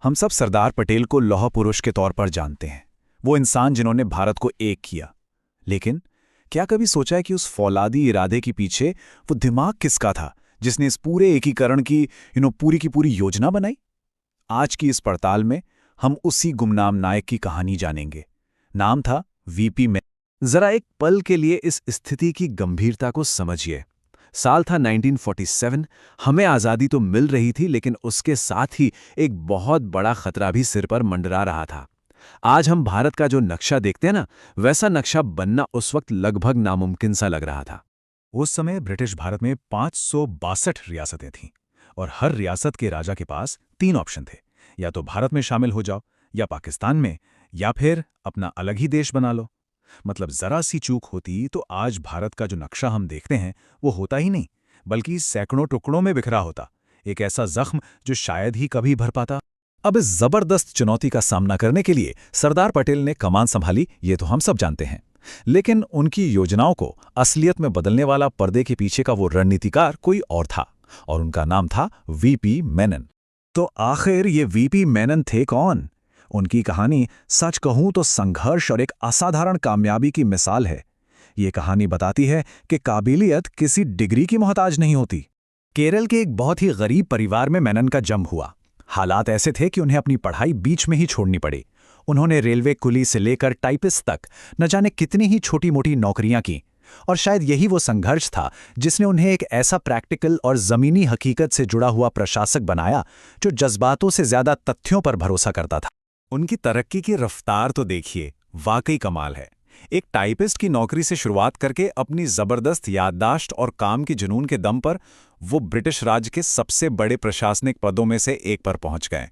हम सब सरदार पटेल को लौह पुरुष के तौर पर जानते हैं, वो इंसान जिन्होंने भारत को एक किया। लेकिन क्या कभी सोचा है कि उस फौलादी इरादे के पीछे वो दिमाग किसका था जिसने इस पूरे एकीकरण की पूरी की पूरी योजना बनाई? आज की इस पड़ताल में हम उसी गुमनाम नायक की कहानी जानेंगे। नाम था वीपी मेनन। जरा एक पल के लिए इस स्थिति की गंभीरता को समझिए। साल था 1947। हमें आज़ादी तो मिल रही थी, लेकिन उसके साथ ही एक बहुत बड़ा खतरा भी सिर पर मंडरा रहा था। आज हम भारत का जो नक्शा देखते हैं ना, वैसा नक्शा बनना उस वक्त लगभग नामुमकिन सा लग रहा था। उस समय ब्रिटिश भारत में 562 रियासतें थीं और हर रियासत के राजा के पास 3 ऑप्शन थे। या तो भारत में शामिल हो जाओ, या पाकिस्तान में, या फिर अपना अलग ही देश बना लो। मतलब जरा सी चूक होती तो आज भारत का जो नक्शा हम देखते हैं वो होता ही नहीं, बल्कि सैकड़ों टुकड़ों में बिखरा होता। एक ऐसा जख्म जो शायद ही कभी भर पाता। अब इस जबरदस्त चुनौती का सामना करने के लिए सरदार पटेल ने कमान संभाली, ये तो हम सब जानते हैं। लेकिन उनकी योजनाओं को असलियत में बदलने वाला पर्दे के पीछे का वो रणनीतिकार कोई और था, और उनका नाम था वीपी मेनन। तो आखिर ये वीपी मेनन थे कौन? उनकी कहानी सच कहूं तो संघर्ष और एक असाधारण कामयाबी की मिसाल है। ये कहानी बताती है कि काबिलियत किसी डिग्री की मोहताज नहीं होती। केरल के एक बहुत ही गरीब परिवार में मेनन का जन्म हुआ। हालात ऐसे थे कि उन्हें अपनी पढ़ाई बीच में ही छोड़नी पड़ी। उन्होंने रेलवे कुली से लेकर टाइपिस्ट तक न जाने कितनी ही छोटी मोटी नौकरियां की, और शायद यही वो संघर्ष था जिसने उन्हें एक ऐसा प्रैक्टिकल और ज़मीनी हकीकत से जुड़ा हुआ प्रशासक बनाया जो जज्बातों से ज़्यादा तथ्यों पर भरोसा करता था। उनकी तरक्की की रफ्तार तो देखिए, वाकई कमाल है। एक टाइपिस्ट की नौकरी से शुरुआत करके अपनी ज़बरदस्त याददाश्त और काम के जुनून के दम पर वो ब्रिटिश राज के सबसे बड़े प्रशासनिक पदों में से एक पर पहुंच गए।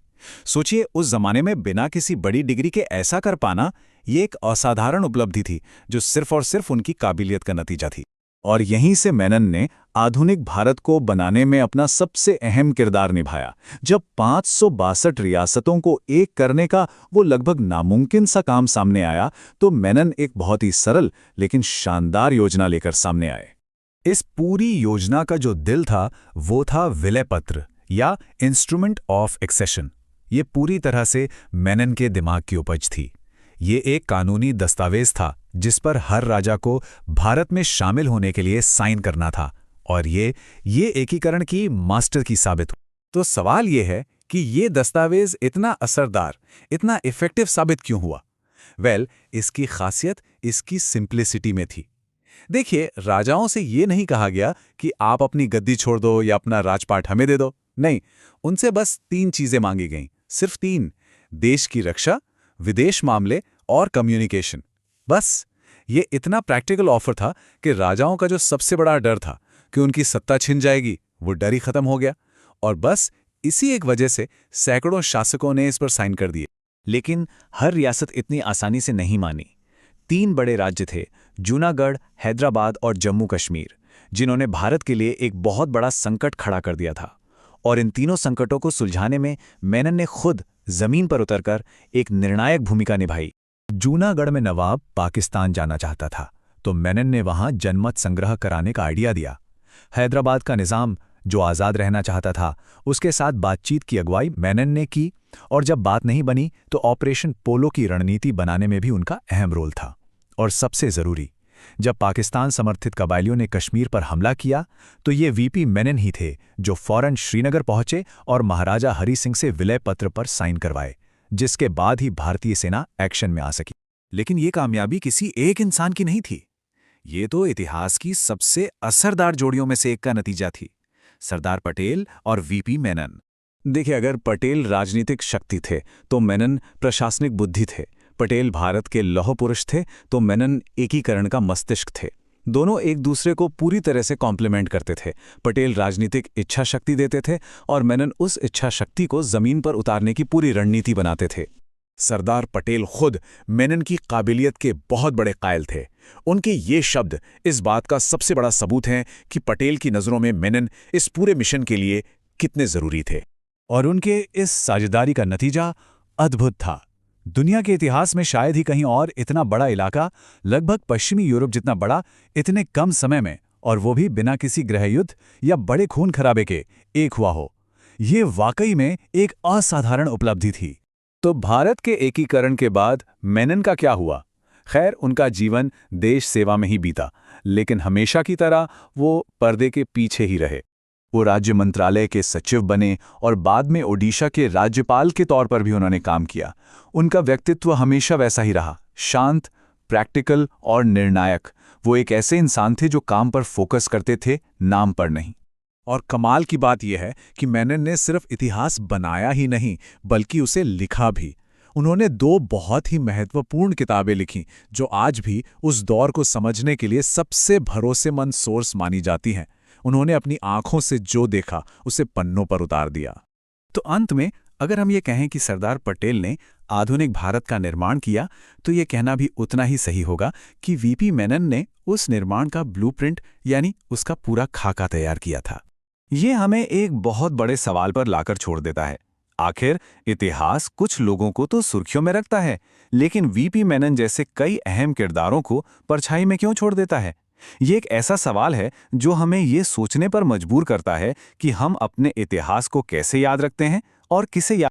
सोचिए, उस जमाने में बिना किसी बड़ी डिग्री के ऐसा कर पाना, ये एक असाधारण उपलब्धि थी जो सिर्फ और सिर्फ उनकी काबिलियत का नतीजा थी। और यहीं से मेनन ने आधुनिक भारत को बनाने में अपना सबसे अहम किरदार निभाया। जब 562 रियासतों को एक करने का वो लगभग नामुमकिन सा काम सामने आया, तो मेनन एक बहुत ही सरल लेकिन शानदार योजना लेकर सामने आए। इस पूरी योजना का जो दिल था वो था विलय पत्र या इंस्ट्रूमेंट ऑफ एक्सेशन। ये पूरी तरह से मेनन के दिमाग की उपज थी। ये एक कानूनी दस्तावेज था जिस पर हर राजा को भारत में शामिल होने के लिए साइन करना था, और ये एकीकरण की मास्टर की साबित हुई। तो सवाल ये है कि ये दस्तावेज इतना असरदार, इतना इफेक्टिव साबित क्यों हुआ? इसकी खासियत इसकी सिंप्लिसिटी में थी। देखिए, राजाओं से ये नहीं कहा गया कि आप अपनी गद्दी छोड़ दो या अपना राजपाट हमें दे दो। नहीं, उनसे बस 3 चीजें मांगी गईं, सिर्फ 3। देश की रक्षा, विदेश मामले और कम्युनिकेशन। बस ये इतना प्रैक्टिकल ऑफर था कि राजाओं का जो सबसे बड़ा डर था कि उनकी सत्ता छिन जाएगी, वो डर ही खत्म हो गया। और बस इसी एक वजह से सैकड़ों शासकों ने इस पर साइन कर दिए। लेकिन हर रियासत इतनी आसानी से नहीं मानी। 3 बड़े राज्य थे, जूनागढ़, हैदराबाद और जम्मू कश्मीर, जिन्होंने भारत के लिए एक बहुत बड़ा संकट खड़ा कर दिया था। और इन तीनों संकटों को सुलझाने में मेनन ने खुद जमीन पर उतरकर एक निर्णायक भूमिका निभाई। जूनागढ़ में नवाब पाकिस्तान जाना चाहता था, तो मेनन ने वहां जनमत संग्रह कराने का आइडिया दिया। हैदराबाद का निजाम, जो आज़ाद रहना चाहता था, उसके साथ बातचीत की अगुवाई मेनन ने की, और जब बात नहीं बनी तो ऑपरेशन पोलो की रणनीति बनाने में भी उनका अहम रोल था। और सबसे ज़रूरी, जब पाकिस्तान समर्थित कबायलियों ने कश्मीर पर हमला किया, तो ये वीपी मेनन ही थे जो फौरन श्रीनगर पहुंचे और महाराजा हरि सिंह से विलय पत्र पर साइन करवाए, जिसके बाद ही भारतीय सेना एक्शन में आ सकी। लेकिन ये कामयाबी किसी एक इंसान की नहीं थी। ये तो इतिहास की सबसे असरदार जोड़ियों में से एक का नतीजा थी, सरदार पटेल और वीपी मेनन। देखिए, अगर पटेल राजनीतिक शक्ति थे तो मेनन प्रशासनिक बुद्धि थे। पटेल भारत के लौह पुरुष थे तो मेनन एकीकरण का मस्तिष्क थे। दोनों एक दूसरे को पूरी तरह से कॉम्प्लीमेंट करते थे। पटेल राजनीतिक इच्छा शक्ति देते थे और मेनन उस इच्छा शक्ति को जमीन पर उतारने की पूरी रणनीति बनाते थे। सरदार पटेल खुद मेनन की काबिलियत के बहुत बड़े कायल थे। उनके ये शब्द इस बात का सबसे बड़ा सबूत हैं कि पटेल की नज़रों में मेनन इस पूरे मिशन के लिए कितने ज़रूरी थे। और उनके इस साझेदारी का नतीजा अद्भुत था। दुनिया के इतिहास में शायद ही कहीं और इतना बड़ा इलाका, लगभग पश्चिमी यूरोप जितना बड़ा, इतने कम समय में, और वो भी बिना किसी गृह युद्ध या बड़े खून खराबे के, एक हुआ हो। ये वाकई में एक असाधारण उपलब्धि थी। तो भारत के एकीकरण के बाद मेनन का क्या हुआ? खैर, उनका जीवन देश सेवा में ही बीता, लेकिन हमेशा की तरह वो पर्दे के पीछे ही रहे। वो राज्य मंत्रालय के सचिव बने और बाद में ओडिशा के राज्यपाल के तौर पर भी उन्होंने काम किया। उनका व्यक्तित्व हमेशा वैसा ही रहा, शांत, प्रैक्टिकल और निर्णायक। वो एक ऐसे इंसान थे जो काम पर फोकस करते थे, नाम पर नहीं। और कमाल की बात यह है कि मेनन ने सिर्फ इतिहास बनाया ही नहीं, बल्कि उसे लिखा भी। उन्होंने 2 बहुत ही महत्वपूर्ण किताबें लिखीं, जो आज भी उस दौर को समझने के लिए सबसे भरोसेमंद सोर्स मानी जाती हैं। उन्होंने अपनी आंखों से जो देखा, उसे पन्नों पर उतार दिया। तो अंत में, अगर हम ये कहें कि सरदार पटेल ने आधुनिक भारत का निर्माण किया, तो ये कहना भी उतना ही सही होगा कि वीपी मेनन ने उस निर्माण का ब्लूप्रिंट यानी उसका पूरा खाका तैयार किया था। ये हमें एक बहुत बड़े सवाल पर लाकर छोड़ देता है। आखिर इतिहास कुछ लोगों को तो सुर्खियों में रखता है, लेकिन वीपी मेनन जैसे कई अहम किरदारों को परछाई में क्यों छोड़ देता है? ये एक ऐसा सवाल है जो हमें ये सोचने पर मजबूर करता है कि हम अपने इतिहास को कैसे याद रखते हैं और किसे याद